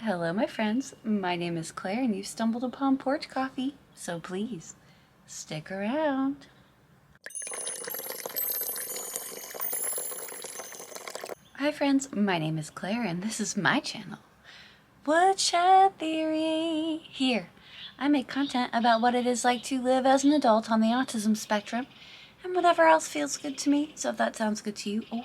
Hello, my friends. My name is Claire, and you've stumbled upon Porch Coffee, so please stick around. Hi, friends. My name is Claire, and this is my channel, Woodshed Theory. Here, I make content about what it is like to live as an adult on the autism spectrum, and whatever else feels good to me. So if that sounds good to you, or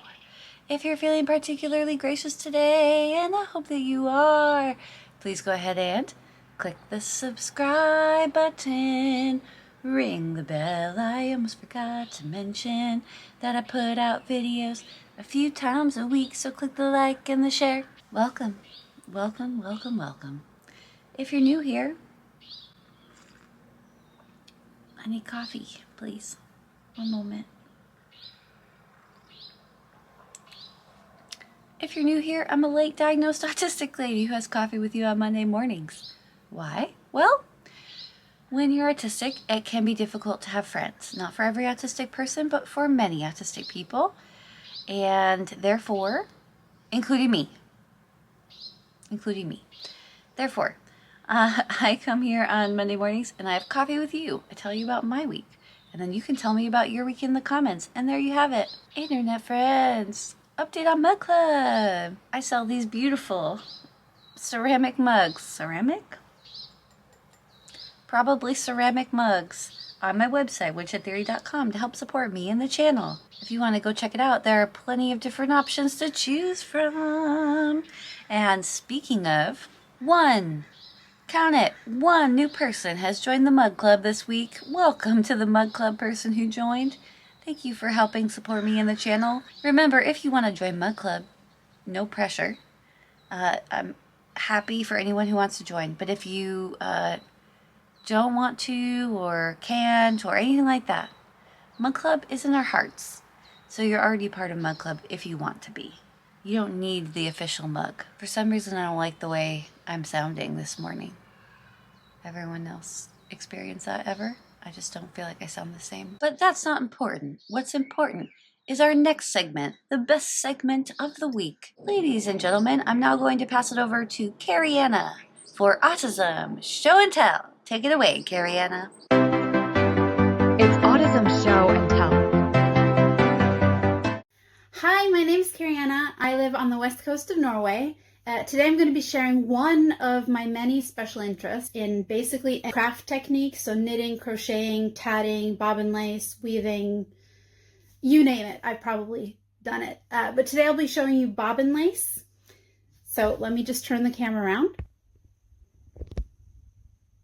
if you're feeling particularly gracious today, and I hope that you are, please go ahead and click the subscribe button, ring the bell. I almost forgot to mention that I put out videos a few times a week, so click the like and the share. Welcome, welcome, welcome, welcome. If you're new here, I need coffee, please. One moment. If you're new here, I'm a late diagnosed autistic lady who has coffee with you on Monday mornings. Why? Well, when you're autistic, it can be difficult to have friends. Not for every autistic person, but for many autistic people. And therefore, including me. Therefore, I come here on Monday mornings and I have coffee with you. I tell you about my week. And then you can tell me about your week in the comments. And there you have it. Internet friends. Update on Mug Club. I sell these beautiful ceramic mugs. Ceramic? Probably ceramic mugs on my website, woodshedtheory.com, to help support me and the channel. If you want to go check it out, there are plenty of different options to choose from. And speaking of, count it, one new person has joined the Mug Club this week. Welcome to the Mug Club person who joined. Thank you for helping support me and the channel. Remember, if you want to join Mug Club, no pressure. I'm happy for anyone who wants to join. But if you don't want to or can't or anything like that, Mug Club is in our hearts. So you're already part of Mug Club if you want to be. You don't need the official mug. For some reason, I don't like the way I'm sounding this morning. Everyone else experience that ever? I just don't feel like I sound the same. But that's not important. What's important is our next segment, the best segment of the week. Ladies and gentlemen, I'm now going to pass it over to Karianne for Autism Show and Tell. Take it away, Karianne. It's Autism Show and Tell. Hi, my name is Karianne. I live on the west coast of Norway. Today I'm going to be sharing one of my many special interests in basically craft techniques, so knitting, crocheting, tatting, bobbin lace, weaving, you name it, I've probably done it. But today I'll be showing you bobbin lace. So let me just turn the camera around.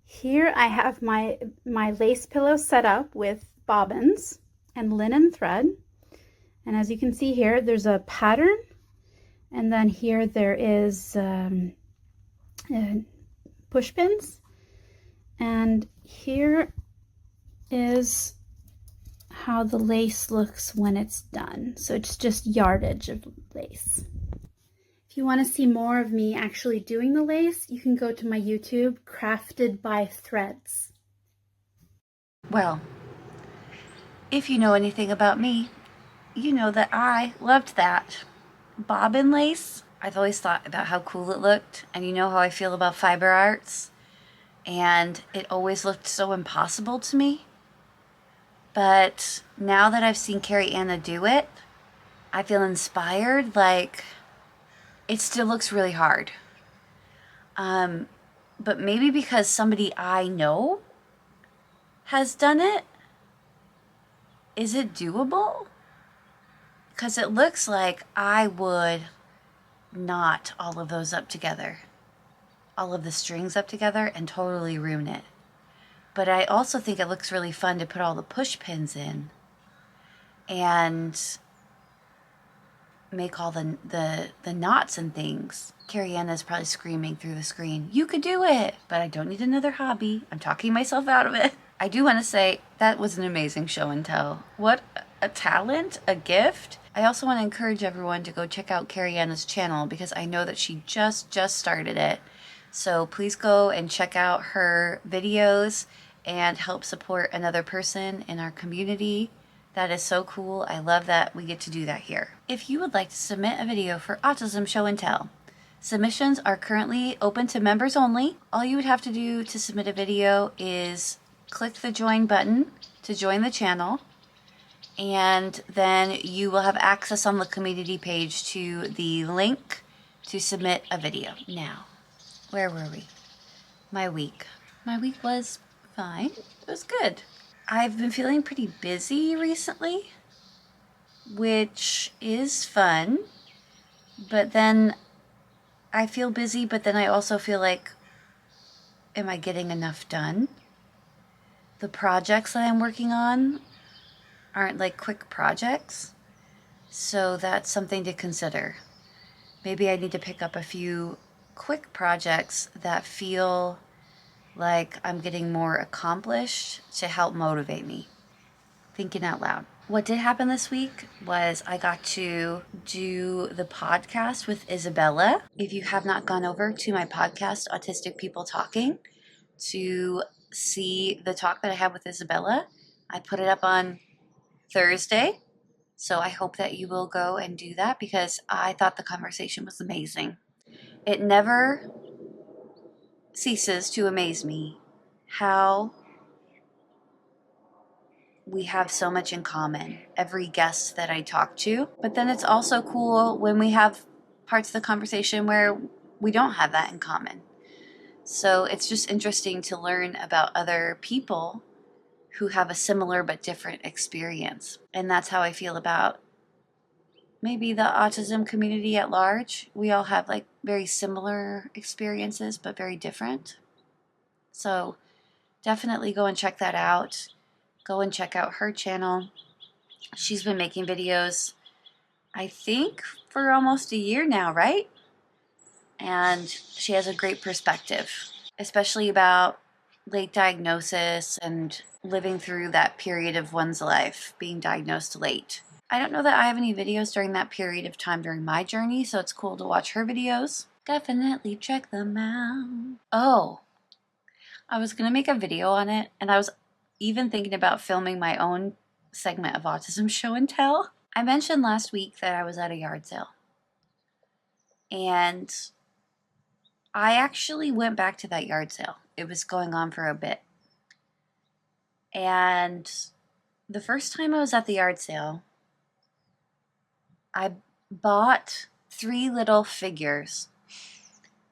Here I have my lace pillow set up with bobbins and linen thread. And as you can see here, there's a pattern. And then here there is push pins. And here is how the lace looks when it's done. So it's just yardage of lace. If you want to see more of me actually doing the lace, you can go to my YouTube, Crafted by Threads. Well, if you know anything about me, you know that I loved that. Bobbin lace, I've always thought about how cool it looked, and you know how I feel about fiber arts, and it always looked so impossible to me. But now that I've seen Karianne do it, I feel inspired. Like, it still looks really hard. But maybe because somebody I know has done it, is it doable? Because it looks like I would knot all of those up together, all of the strings up together, and totally ruin it. But I also think it looks really fun to put all the push pins in and make all the knots and things. Karianne is probably screaming through the screen, "You could do it!" But I don't need another hobby. I'm talking myself out of it. I do want to say that was an amazing show and tell. What a talent, a gift. I also want to encourage everyone to go check out Karianne's channel because I know that she just started it. So please go and check out her videos and help support another person in our community. That is so cool. I love that we get to do that here. If you would like to submit a video for Autism Show and Tell, Submissions are currently open to members only. All you would have to do to submit a video is click the join button to join the channel, and then you will have access on the community page to the link to submit a video. Now, where were we? My week. My week was fine. It was good. I've been feeling pretty busy recently, which is fun, but then I feel busy, but then I also feel like, am I getting enough done? The projects that I'm working on aren't like quick projects, so that's something to consider. Maybe I need to pick up a few quick projects that feel like I'm getting more accomplished to help motivate me. Thinking out loud. What did happen this week was I got to do the podcast with Isabella. If you have not gone over to my podcast, Autistic People Talking, to see the talk that I had with Isabella, I put it up on Thursday. So I hope that you will go and do that because I thought the conversation was amazing. It never ceases to amaze me how we have so much in common, every guest that I talk to. But then it's also cool when we have parts of the conversation where we don't have that in common. So it's just interesting to learn about other people who have a similar but different experience. And that's how I feel about maybe the autism community at large. We all have like very similar experiences, but very different. So definitely go and check that out. Go and check out her channel. She's been making videos, I think, for almost a year now, right? And she has a great perspective, especially about late diagnosis and living through that period of one's life, being diagnosed late. I don't know that I have any videos during that period of time during my journey, so it's cool to watch her videos. Definitely check them out. Oh, I was going to make a video on it, and I was even thinking about filming my own segment of Autism Show and Tell. I mentioned last week that I was at a yard sale, and I actually went back to that yard sale. It was going on for a bit. And the first time I was at the yard sale, I bought 3 little figures.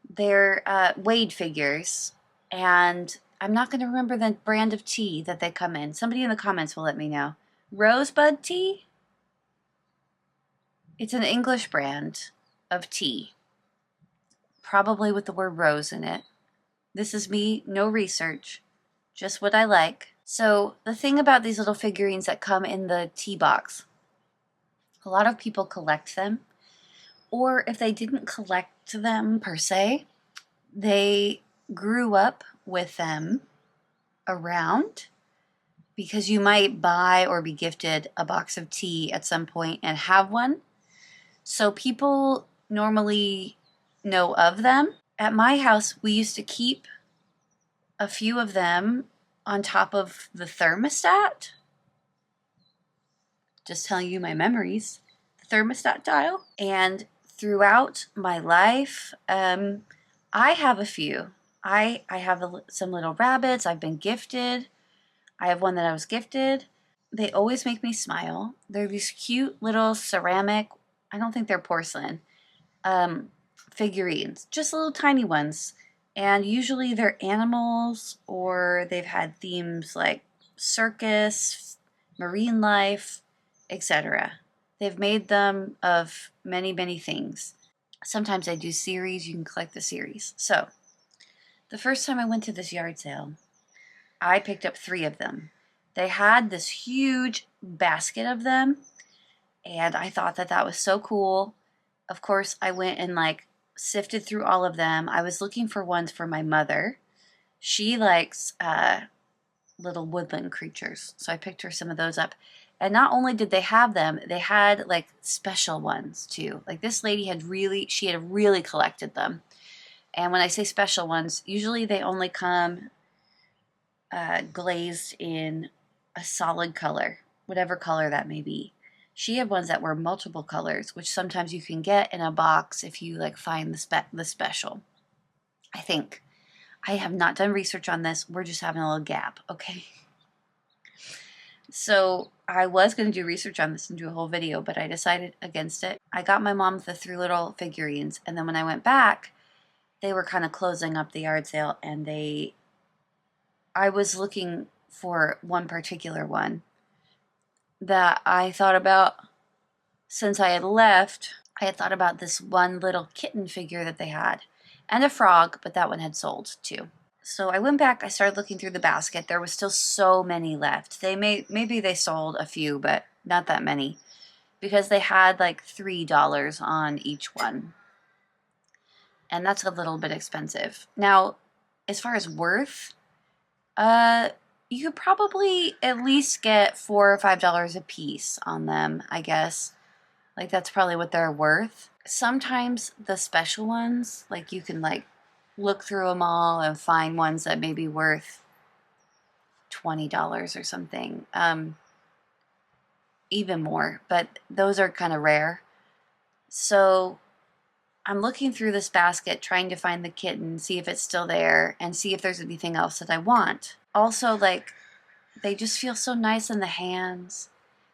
They're Wade figures, and I'm not going to remember the brand of tea that they come in. Somebody in the comments will let me know. Rosebud tea? It's an English brand of tea, probably with the word rose in it. This is me, no research, just what I like. So the thing about these little figurines that come in the tea box, a lot of people collect them, or if they didn't collect them per se, they grew up with them around, because you might buy or be gifted a box of tea at some point and have one. So people normally know of them. At my house, we used to keep a few of them on top of the thermostat. Just telling you my memories. The thermostat dial. And throughout my life, I have a few. I have some little rabbits I've been gifted. I have one that I was gifted. They always make me smile. They're these cute little ceramic, I don't think they're porcelain, figurines. Just little tiny ones. And usually they're animals, or they've had themes like circus, marine life, etc. They've made them of many, many things. Sometimes I do series. You can collect the series. So the first time I went to this yard sale, I picked up 3 of them. They had this huge basket of them, and I thought that that was so cool. Of course, I went and like sifted through all of them. I was looking for ones for my mother. She likes little woodland creatures, so I picked her some of those up. And not only did they have them, they had like special ones too. Like this lady had really collected them. And when I say special ones, usually they only come glazed in a solid color, whatever color that may be. She had ones that were multiple colors, which sometimes you can get in a box if you like find the special. I think. I have not done research on this. We're just having a little gap, okay? So I was going to do research on this and do a whole video, but I decided against it. I got my mom the 3 little figurines, and then when I went back, they were kind of closing up the yard sale, and I was looking for one particular one that I thought about since I had left. I had thought about this one little kitten figure that they had, and a frog, but that one had sold too. So I went back, I started looking through the basket. There was still so many left. Maybe they sold a few, but not that many, because they had like $3 on each one. And that's a little bit expensive. Now, as far as worth, you could probably at least get $4 or $5 a piece on them, I guess. Like that's probably what they're worth. Sometimes the special ones, like you can like look through them all and find ones that may be worth $20 or something, even more, but those are kind of rare. So I'm looking through this basket trying to find the kitten, see if it's still there, and see if there's anything else that I want. Also, like, they just feel so nice in the hands.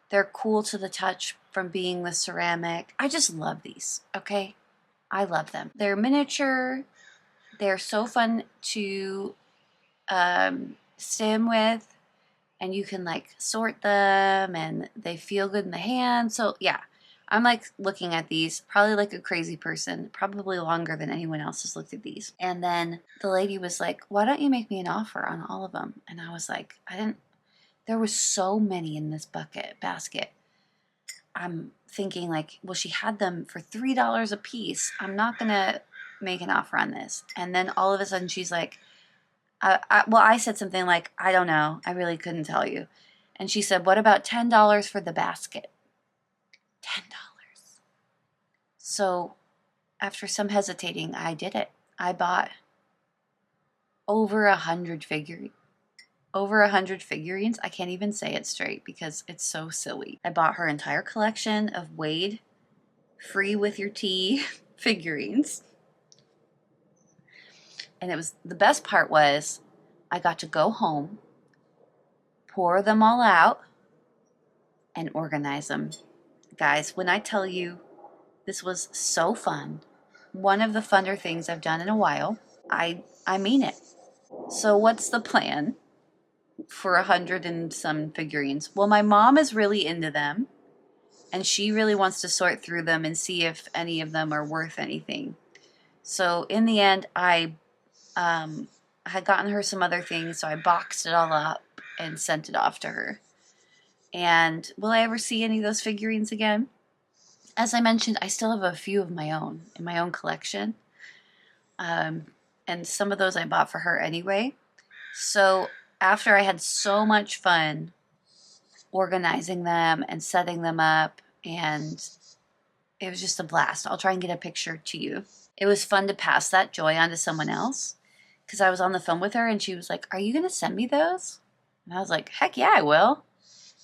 They're cool to the touch from being the ceramic. I just love these, okay? I love them. They're miniature. They're so fun to stim with, and you can like sort them, and they feel good in the hand. So yeah, I'm like looking at these probably like a crazy person, probably longer than anyone else has looked at these. And then the lady was like, why don't you make me an offer on all of them? And I was like, there was so many in this basket. I'm thinking like, well, she had them for $3 a piece. I'm not gonna make an offer on this. And then all of a sudden she's like, I said something like, I don't know, I really couldn't tell you. And she said, what about $10 for the basket? $10. So after some hesitating, I did it. I bought over 100 figurines. Over 100 figurines. I can't even say it straight because it's so silly. I bought her entire collection of Wade free with your tea figurines. And the best part was I got to go home, pour them all out, and organize them. Guys, when I tell you this was so fun, one of the funner things I've done in a while, I mean it. So what's the plan for 100 and some figurines? Well, my mom is really into them, and she really wants to sort through them and see if any of them are worth anything. So in the end, I had gotten her some other things, so I boxed it all up and sent it off to her. And will I ever see any of those figurines again? As I mentioned, I still have a few of my own in my own collection. And some of those I bought for her anyway. So after I had so much fun organizing them and setting them up, and it was just a blast. I'll try and get a picture to you. It was fun to pass that joy on to someone else, because I was on the phone with her and she was like, are you going to send me those? And I was like, heck yeah, I will.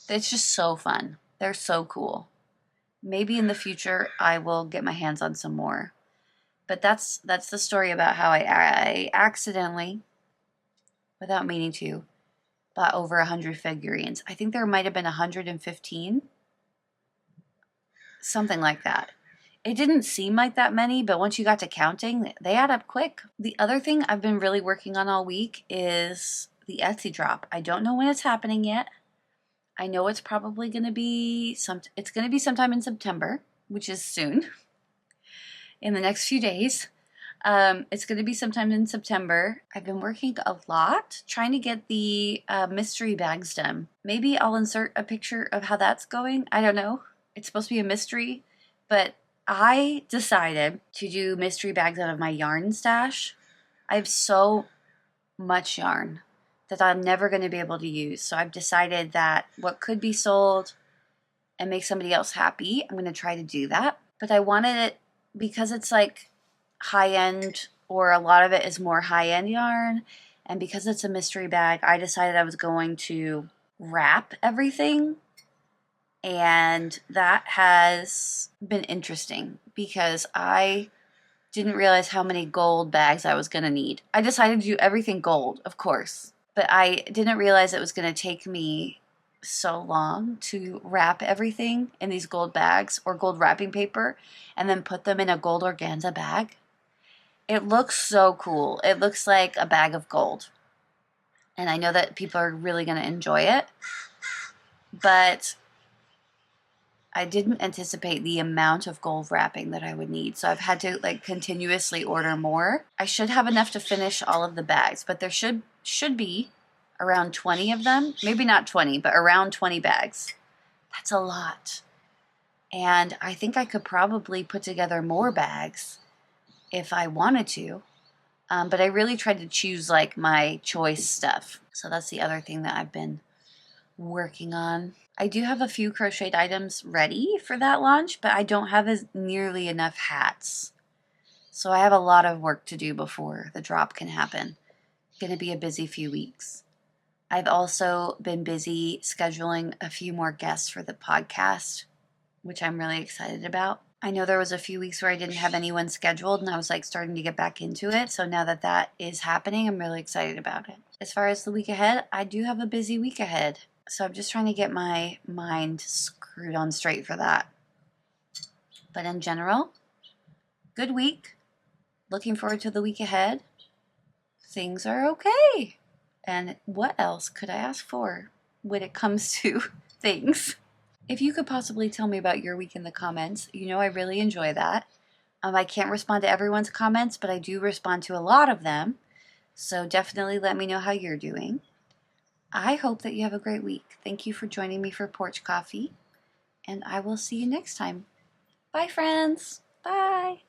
It's just so fun. They're so cool. Maybe in the future I will get my hands on some more. But that's the story about how I accidentally, without meaning to, bought over 100 figurines. I think there might have been 115. Something like that. It didn't seem like that many, but once you got to counting, they add up quick. The other thing I've been really working on all week is the Etsy drop. I don't know when it's happening yet. I know it's probably going to be sometime in September, which is soon, in the next few days. It's going to be sometime in September. I've been working a lot trying to get the mystery bags done. Maybe I'll insert a picture of how that's going. I don't know. It's supposed to be a mystery, but I decided to do mystery bags out of my yarn stash. I have so much yarn that I'm never going to be able to use. So I've decided that what could be sold and make somebody else happy, I'm going to try to do that. But I wanted it because it's like high-end, or a lot of it is more high-end yarn, and because it's a mystery bag, I decided I was going to wrap everything And that has been interesting because I didn't realize how many gold bags I was going to need. I decided to do everything gold, of course, but I didn't realize it was going to take me so long to wrap everything in these gold bags or gold wrapping paper and then put them in a gold organza bag. It looks so cool. It looks like a bag of gold. And I know that people are really going to enjoy it, but I didn't anticipate the amount of gold wrapping that I would need. So I've had to like continuously order more. I should have enough to finish all of the bags, but there should be around 20 of them. Maybe not 20, but around 20 bags. That's a lot. And I think I could probably put together more bags if I wanted to. But I really tried to choose like my choice stuff. So that's the other thing that I've been working on. I do have a few crocheted items ready for that launch, but I don't have nearly enough hats. So I have a lot of work to do before the drop can happen. It's going to be a busy few weeks. I've also been busy scheduling a few more guests for the podcast, which I'm really excited about. I know there was a few weeks where I didn't have anyone scheduled and I was like starting to get back into it. So now that that is happening, I'm really excited about it. As far as the week ahead, I do have a busy week ahead. So I'm just trying to get my mind screwed on straight for that. But in general, good week. Looking forward to the week ahead. Things are okay. And what else could I ask for when it comes to things? If you could possibly tell me about your week in the comments, you know I really enjoy that. I can't respond to everyone's comments, but I do respond to a lot of them. So definitely let me know how you're doing. I hope that you have a great week. Thank you for joining me for Porch Coffee, and I will see you next time. Bye, friends. Bye.